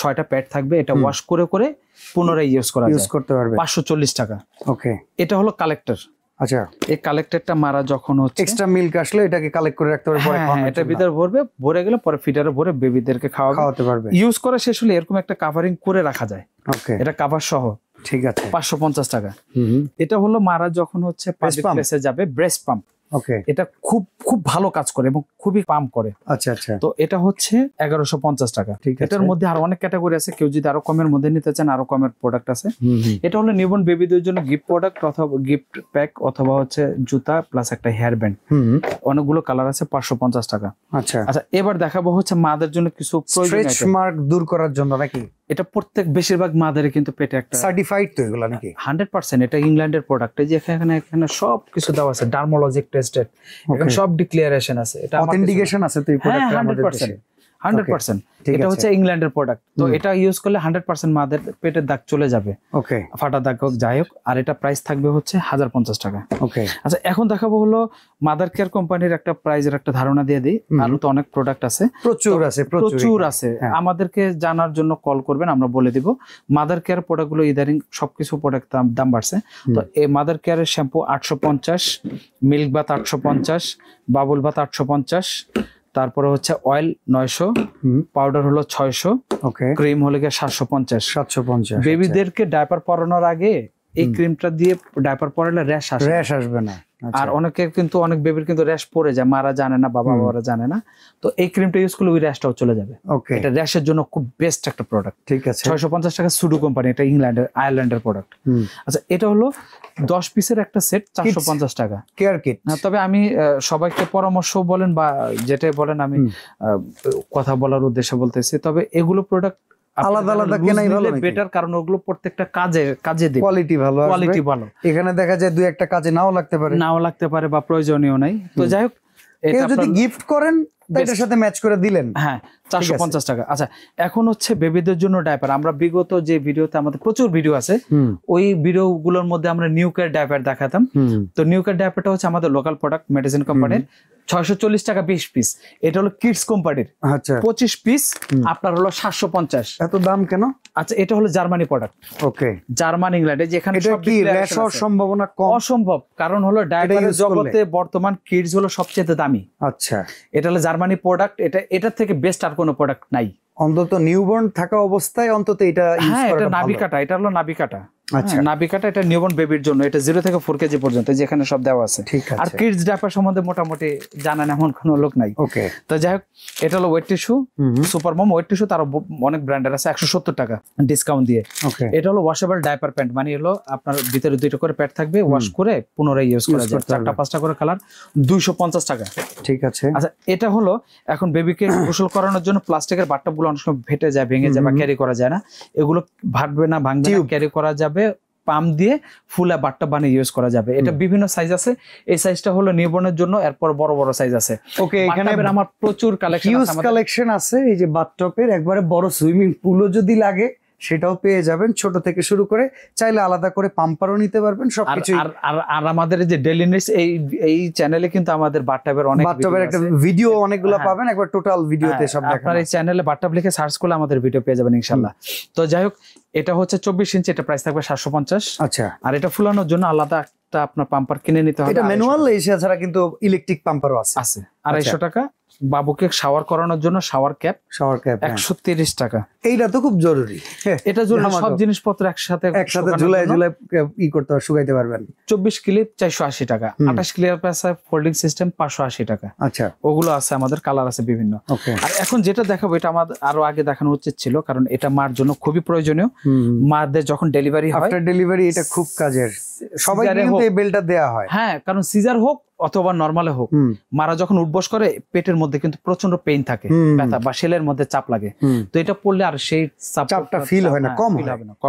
6টা প্যাড থাকবে, এটা ওয়াশ করে করে পুনরায় ইউজ করতে পারবে। 540 টাকা। ওকে, এটা হলো কালেক্টর। আচ্ছা, এই কালেক্টরটা মারা যখন হচ্ছে এক্সট্রা মিল্ক আসলে এটাকে কালেক্ট করে রাখতে পারবে, পরে এটা ভিতরে ভরবে, ভরে গেলে পরে ফিডারে ভরে বেবিদেরকে খাওয়াতে পারবে। ইউজ করা শেষ হলে এরকম একটা কাভারিং করে রাখা যায়। ওকে, এটা কাভার সহ। ঠিক আছে, 550 টাকা। এটা হলো মারা যখন হচ্ছে পাবলিক প্লেসে যাবে, ব্রেস্ট পাম্প। ওকে, এটা খুব খুব ভালো কাজ করে এবং খুবই পাম্প করে। আচ্ছা আচ্ছা, তো এটা হচ্ছে 1150 টাকা। এটার মধ্যে আরো অনেক ক্যাটাগরি আছে, কেউ যদি আরো কমের মধ্যে নিতে চান আরো কমের প্রোডাক্ট আছে। এটা হলো নিউবর্ন বেবিদের জন্য গিফট প্রোডাক্ট অথবা গিফট প্যাক, অথবা হচ্ছে জুতা প্লাস একটা হেয়ার ব্যান্ড। অনেকগুলো কালার আছে, 550 টাকা। আচ্ছা আচ্ছা, এবার দেখাবো হচ্ছে মাদের জন্য কিছু স্ট্রেচ মার্ক দূর করার জন্য নাকি? এটা বেশিরভাগ মাদের কিন্তু পেটে একটা সার্টিফাইড, তো এগুলো নাকি 100%। এটা ইংল্যান্ডের প্রোডাক্ট, যে এখানে সব কিছু দেওয়া আছে, ডার্মোলজিক টেস্টেড, এখানে সব ডিক্লারেশন আছে, এটা অথেন্টিকেশন আছে। তো এই প্রোডাক্টটা আমাদের 100%। এটা হচ্ছে ইংল্যান্ডের প্রোডাক্ট, তো এটা ইউজ করলে 100% মাদের পেটের দাগ চলে যাবে। ওকে, ফাটা দাগ হোক যাই হোক। আর এটা প্রাইস থাকবে হচ্ছে 1050 টাকা। ওকে, আচ্ছা, এখন দেখাবো হলো মাদার কেয়ার কোম্পানির একটা প্রাইজের একটা ধারণা দিয়ে দিই। আরো তো অনেক প্রোডাক্ট আছে, প্রচুর আছে। আমাদেরকে জানার জন্য কল করবেন, আমরা বলে দিব। মাদার কেয়ার প্রোডাক্ট গুলো ইদারিং সবকিছু প্রোডাক্ট দাম বাড়ছে। তো এই মাদার কেয়ারের shampoo 850, milk bath 850, Babool bath 850, তারপরে হচ্ছে অয়েল 900, পাউডার হলো 600, ক্রিম হলো গিয়ে 750। বেবিদেরকে ডায়পার পরানোর আগে এই ক্রিমটা দিয়ে ডায়পার পরালে র্যাশ আসবে না। আর অনেকের কিন্তু অনেক বেবির কিন্তু র্যাশ পড়ে যায়, মারা জানে না, বাবারা জানে না। তো এই ক্রিমটা ইউজ করলে ওই র্যাশটাও চলে যাবে। এটা র্যাশের জন্য খুব বেস্ট একটা প্রোডাক্ট। ঠিক আছে, 650 টাকা, সুডু কোম্পানি, এটা আয়ারল্যান্ডের প্রোডাক্ট। আচ্ছা, এটা হলো 10 পিসের একটা সেট, 450 টাকা কেয়ার কিট। তবে আমি সবাইকে পরামর্শ বলেন বা যেটাই বলেন, আমি কথা বলার উদ্দেশ্যে বলতেছি, তবে এগুলো প্রোডাক্ট আলাদা আলাদা কেনাই ভালো, বেটার, কারণ ওগুলো প্রত্যেকটা কাজে দেয়, কোয়ালিটি ভালো। এখানে দেখা যায় দুই একটা কাজে নাও লাগতে পারে বা প্রয়োজনীয় নাই। তো যাই হোক, কেউ যদি গিফট করেন এটার সাথে ম্যাচ করে দিলেন। হ্যাঁ, 450 টাকা। আচ্ছা, এখন হচ্ছে বেবিদের জন্য ডায়পার। আমরা বিগত যে ভিডিওতে আমাদের প্রচুর ভিডিও আছে, ওই ভিডিও গুলোর মধ্যে আমরা নিউ কেয়ার ডায়পার দেখাতাম। তো নিউ কেয়ার ডায়পারটা হচ্ছে আমাদের লোকাল প্রোডাক্ট, মেডিসিন কোম্পানির, 640 টাকা 20 পিস। এটা হলো কিডস কোম্পানির। আচ্ছা, 25 পিস আপনার হলো 750। এত দাম কেন? আচ্ছা, এটা হলো জার্মানি প্রোডাক্ট। ওকে, জার্মান ইংল্যান্ডে, যেখানে সম্ভাবনা কম, অসম্ভব। কারণ হলো ডায়পারের জগতে বর্তমান কিডস হলো সবচেয়ে দামি। আচ্ছা, এটা হলো জার্মানি প্রোডাক্ট, এটার থেকে বেস্ট আর কোনো প্রোডাক্ট নাই, অন্তত নিউবর্ন থাকা অবস্থায় অন্তত এটা। হ্যাঁ, এটা নাবিকাটা, এটা হলো নাবিকাটা। নাবিকাটা এটা নিউবর্ন বেবির জন্য, এটা 0 থেকে 4 কেজি পর্যন্ত যেখানে সব দেওয়া আছে। আর কিডস ডায়াপার সম্বন্ধে মোটামুটি জানেন এমন কোনো লোক নাই। তো যাই হোক, এটা হলো ওয়েট টিস্যু, সুপার মম ওয়েট টিস্যু, তার অনেক ব্র্যান্ডের আছে, 170 টাকা ডিসকাউন্ট দিয়ে। এটা হলো ওয়াশেবল ডায়াপার প্যান্ট, মানে হলো আপনার ভিতরে 2টা করে প্যাড থাকবে, ওয়াশ করে পুনরায় ইউজ করা যায়, 4টা 5টা করে কালার, 250 টাকা। ঠিক আছে। আচ্ছা, এটা হলো এখন বেবিকে গোসল করানোর জন্য প্লাস্টিকের বাথটব গুলো অনেক সময় ফেটে যায়, ভেঙে যায় বা ক্যারি করা যায় না, এগুলো ভাঙবে না, ক্যারি করা যাবে, পাম্প দিয়ে ফুলা বাথটব বানিয়ে ইউজ করা যাবে। এটা বিভিন্ন সাইজ আছে, এই সাইজটা হলো নিউবর্নের জন্য, এরপর বড় বড় সাইজ আছে। ওকে, এখানে আমার প্রচুর কালেকশন আছে। এই যে বাথটবের একবারে বড় সুইমিং পুলও যদি লাগে সেটাও পেয়ে যাবেন, ছোট থেকে শুরু করে, চাইলে আলাদা করে পাম্পারও নিতে পারবেন, সবকিছু। আর আমাদের যে ডেইলি নিডস এই চ্যানেলে কিন্তু আমাদের বাথটবের একটা ভিডিও অনেকগুলো পাবেন, একবার টোটাল ভিডিওতে সব দেখানো। আপনার এই চ্যানেলে বাথটব লিখে সার্চ করলে আমাদের ভিডিও পেয়ে যাবেন ইনশাআল্লাহ। তো যাই হোক, এটা হচ্ছে 24 ইঞ্চি, এটা প্রাইস থাকবে 750। আচ্ছা, আর এটা ফুলানোর জন্য আলাদা একটা আপনার পাম্পার কিনে নিতে হবে। এটা ম্যানুয়াল, এছাড়া কিন্তু ইলেকট্রিক পাম্পারও আছে। 250 টাকা। বাবুকে শাওয়ার করানোর জন্য শাওয়ার ক্যাপ 130 টাকা। এইটা তো খুব জরুরি, এটা জরুরি, সব জিনিসপত্র একসাথে ঝুলাই করতে শুকাইতে পারবেন। 24 ক্লিপ 480 টাকা, 28 ক্লিপ আছে, ফোল্ডিং সিস্টেম 580 টাকা। আচ্ছা, ওগুলো আছে, আমাদের কালার আছে বিভিন্ন। আর এখন যেটা দেখাবো, এটা আমাদের আরো আগে দেখানো উচিত ছিল, কারণ এটা মার জন্য খুবই প্রয়োজনীয়। মাদের যখন ডেলিভারি হয়, আফটার ডেলিভারি এটা খুব কাজের, সবাই কিন্তু এই বেলটা দেয়া হয়। হ্যাঁ, কারণ সিজার হোক অথবা নরমালে হোক, মারা যখন উঠবস করে পেটের মধ্যে কিন্তু প্রচন্ড পেইন থাকে, ব্যথা বা সেলের মধ্যে চাপ লাগে। তো এটা পড়লে আর সেই চাপটা ফিল হয় না, কম হয়,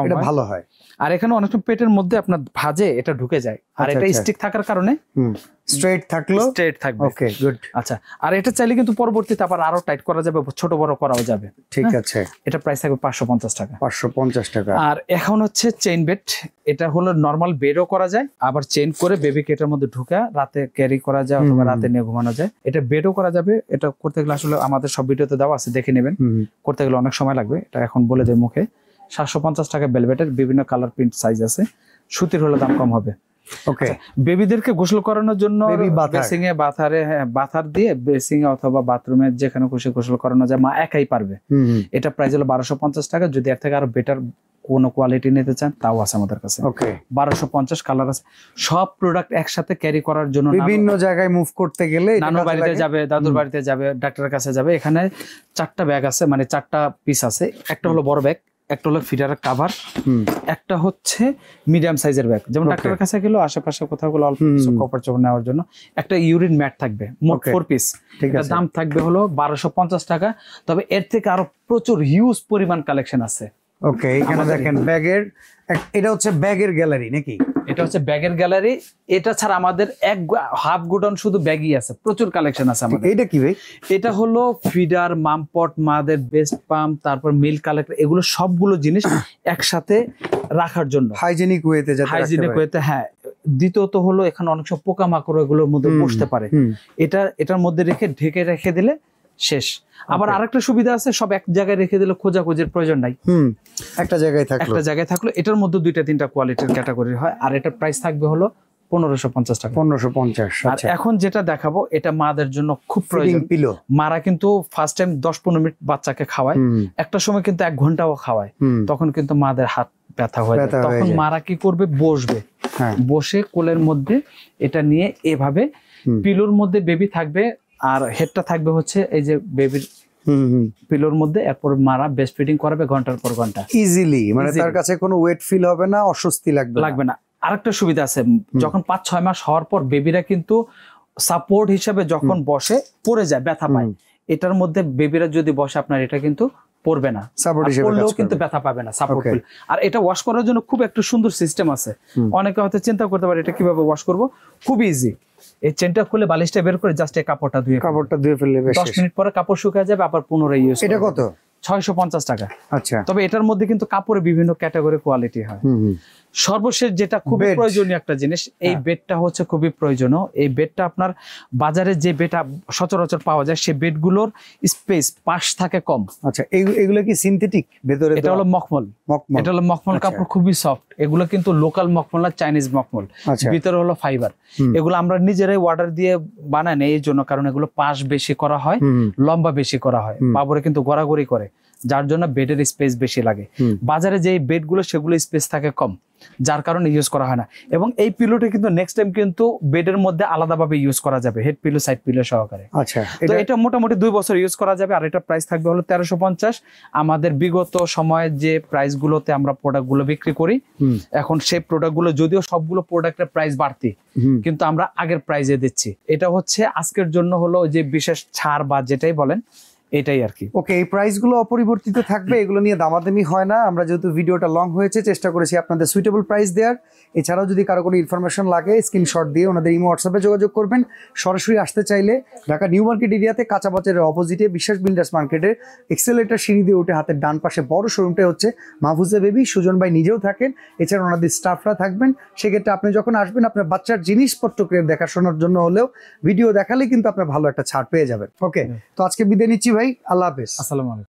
এটা ভালো হয়। আর এখানে অনেক পেটের মধ্যে আপনার ভাঁজে এটা ঢুকে যায়, আর এটা স্টিক থাকার কারণে স্ট্রেট থাকবে। ওকে, গুড। আচ্ছা, আর এটা চাইলে কিন্তু পরবর্তীতে আবার আরো টাইট করা যাবে, ছোট বড় করাও যাবে। ঠিক আছে। এটা প্রাইস থাকবে 550 টাকা। 550 টাকা। আর এখন হচ্ছে চেইন বেড, এটা হলো নরমাল বেডও করা যায়, আবার চেইন করে বেবিকে এটার মধ্যে ঢুকা রাতে ক্যারি করা যায় অথবা রাতে নিয়ে ঘুমানো যায়। এটা বেডও করা যাবে। এটা করতে গেলে আসলে আমাদের সব ভিডিওতে দেওয়া আছে, দেখে নেবেন। করতে গেলে অনেক সময় লাগবে, এটা এখন বলে দেয় মুখে। 750 টাকা ভেলভেটের, বিভিন্ন কালার প্রিন্ট সাইজ আছে, সুতির হলে দাম কম হবে। ওকে, বেবিদেরকে গোসল করানোর জন্য বেসিং এ বাথার দিয়ে বেসিং এ অথবা বাথরুমে যেখানে খুশি গোসল করানো যায়, মা একাই পারবে। এটা প্রাইস হলো 1250 টাকা। যদি এর থেকে আরো বেটার কোনো কোয়ালিটি নিতে চান তাও আছে আমাদের কাছে। ওকে, 1250 কালার আছে। সব প্রোডাক্ট একসাথে ক্যারি করার জন্য, বিভিন্ন জায়গায় মুভ করতে গেলে, নানুর বাড়িতে যাবে, দাদুর বাড়িতে যাবে, ডাক্তারের কাছে যাবে, এখানে 4টা ব্যাগ আছে, মানে 4টা পিস আছে। একটা হলো বড় ব্যাগ, একটা হলো ফিডারের কাভার, একটা হচ্ছে মিডিয়াম সাইজের ব্যাগ, যেমন ডাক্তারের কাছে গেল আশেপাশে কোথাও গুলো অল্প কিছু কাপড় চোপড় নেওয়ার জন্য। একটা ইউরিন ম্যাট থাকবে, মোট 4 পিস। দাম থাকবে হলো 1250 টাকা। তবে এর থেকে আরো প্রচুর হিউজ পরিমাণ কালেকশন আছে। ওকে, এখানে দেখেন ব্যাগের, এটা হচ্ছে ব্যাগের গ্যালারি নাকি? এটা হচ্ছে ব্যাগের গ্যালারি। এটা ছাড়া আমাদের হাফ গোডাউন শুধু ব্যাগই আছে, প্রচুর কালেকশন আছে আমাদের। এটা কি ভাই? এটা হলো ফিডার, মামপট, মাদের বেস্ট পাম্প, তারপর মিল্ক কালেক্টর, এগুলো সবগুলো জিনিস একসাথে রাখার জন্য, হাইজেনিক ওয়েতে। হ্যাঁ, দ্বিতীয়ত হলো এখানে অনেক সব পোকামাকড় এগুলোর মধ্যে বসতে পারে, এটার মধ্যে ঢেকে রেখে দিলে শেষ। আবার আরেকটা সুবিধা আছে, সব এক জায়গায় রেখে দিলে খোঁজাখুঁজির প্রয়োজন নাই, একটা জায়গায় থাকলো। এটার মধ্যে 2-3টা কোয়ালিটির ক্যাটাগরি হয়। আর এটার প্রাইস থাকবে হলো 1550 টাকা। 1550। আর এখন যেটা দেখাবো, এটা মাদের জন্য খুব প্রয়োজন। মারা কিন্তু ফার্স্ট টাইম 10-15 মিনিট বাচ্চাকে খাওয়ায়, একটা সময় কিন্তু 1 ঘন্টাও খাওয়ায়, তখন কিন্তু মাদের হাত ব্যথা হয়ে যায়। তখন মারা কি করবে, বসবে, বসে কোলের মধ্যে এটা নিয়ে এভাবে, পিলোর মধ্যে বেবি থাকবে, আর হেডটা থাকবে হচ্ছে এই যে বেবির পিলোর মধ্যে। এরপর মারা ব্রেস্ট ফিডিং করাবে ঘন্টার পর ঘন্টা ইজিলি, মানে তার কাছে কোনো ওয়েট ফিল হবে না, অস্বস্তি লাগবে না। আরেকটা সুবিধা আছে, যখন 5-6 মাস হওয়ার পর বেবিরা কিন্তু সাপোর্ট হিসেবে যখন বসে পড়ে যায়, ব্যথা পায়। এটার মধ্যে বেবিরা যদি বসে, আপনার এটা কিন্তু পড়বে না, পড়লেও কিন্তু ব্যথা পাবে না, সাপোর্ট। আর এটা ওয়াশ করার জন্য খুব একটা সুন্দর সিস্টেম আছে। অনেকে হয়তো চিন্তা করতে পারে এটা কিভাবে ওয়াশ করব, খুব ইজি। এই চেনটা খুলে বালিশটা বের করে জাস্ট এই কাপড়টা ধুয়ে ফেললে 10 মিনিট পরে কাপড় শুকিয়ে যাবে, আবার পুনরায় ইউজ। এটা কত? 650 টাকা। আচ্ছা, তবে এটার মধ্যে কিন্তু কাপড়ের বিভিন্ন ক্যাটাগরি কোয়ালিটি হয়। সর্বশেষ যেটা খুবই প্রয়োজনীয় একটা জিনিস, এই বেডটা হচ্ছে খুবই প্রয়োজনীয়। এই বেডটা আপনার বাজারে যে বেড সচরাচর পাওয়া যায়, সেই বেডগুলোর স্পেস পাশ থাকে কম। আচ্ছা, এগুলো কি সিনথেটিক? ভেতরে এটা হলো মখমল। এটা হলো মখমল কাপড়, খুবই সফট। এগুলো কিন্তু লোকাল মখমল না, চাইনিজ মখমল। ভিতরে হলো ফাইবার। এগুলো আমরা নিজেরাই অর্ডার দিয়ে বানাই না, এই জন্য, কারণ এগুলো পাশ বেশি করা হয়, লম্বা বেশি করা হয়, বাবরে কিন্তু গড়াগড়ি করে, যার জন্য বেডের স্পেস বেশি লাগে। বাজারে যে বেডগুলো সেগুলো স্পেস থাকে কম, যার কারণে ইউজ করা হয় না। এবং এই পিলোটা কিন্তু নেক্সট টাইম কিন্তু বেডের মধ্যে আলাদাভাবে ইউজ করা যাবে, হেড পিলো সাইড পিলো সহকারে। আচ্ছা, তো এটা মোটামুটি 2 বছর ইউজ করা যাবে। আর এটা প্রাইস থাকবে হলো 1350। আমাদের বিগত সময়ে যে প্রাইস গুলোতে আমরা প্রোডাক্ট গুলো বিক্রি করি, এখন সেই প্রোডাক্ট গুলো যদিও সবগুলো প্রোডাক্টের প্রাইস বাড়তি, কিন্তু আমরা আগের প্রাইসে দিচ্ছি। এটা হচ্ছে আজকের জন্য হলো যে বিশেষ ছাড় বা যেটাই বলেন, এটাই আর কি। ওকে, এই প্রাইস গুলো অপরিবর্তিত থাকবে, এগুলো নিয়ে দামাদামি হয় না। আমরা যেহেতু ভিডিওটা লং হয়েছে, চেষ্টা করেছি আপনাদের সুইটেবল প্রাইস দেওয়ার। এছাড়াও যদি কারো কোনো ইনফরমেশন লাগে, স্ক্রিনশট দিয়ে ওনাদের ইমো হোয়াটসঅ্যাপে যোগাযোগ করবেন। সরাসরি আসতে চাইলে ঢাকা নিউ মার্কেট এরিয়াতে কাঁচা বাজারের অপোজিটে বিশ্বাস বিল্ডার্স মার্কেটের এক্সেলেটর সিঁড়ি দিয়ে উঠে হাতের ডান পাশে বড় শোরুমটা হচ্ছে মাহফুজা বেবি। সুজন ভাই নিজেও থাকেন, এছাড়া ওনাদের স্টাফরা থাকবেন। সেক্ষেত্রে আপনি যখন আসবেন, আপনার বাচ্চার জিনিসপত্র দেখাশোনার জন্য হলেও ভিডিও দেখালে কিন্তু আপনার ভালো একটা ছাড় পেয়ে যাবেন। ওকে, তো আজকে বিদায় নিচ্ছি ভাই, আল্লাহ হাফেজ। আসসালামু আলাইকুম।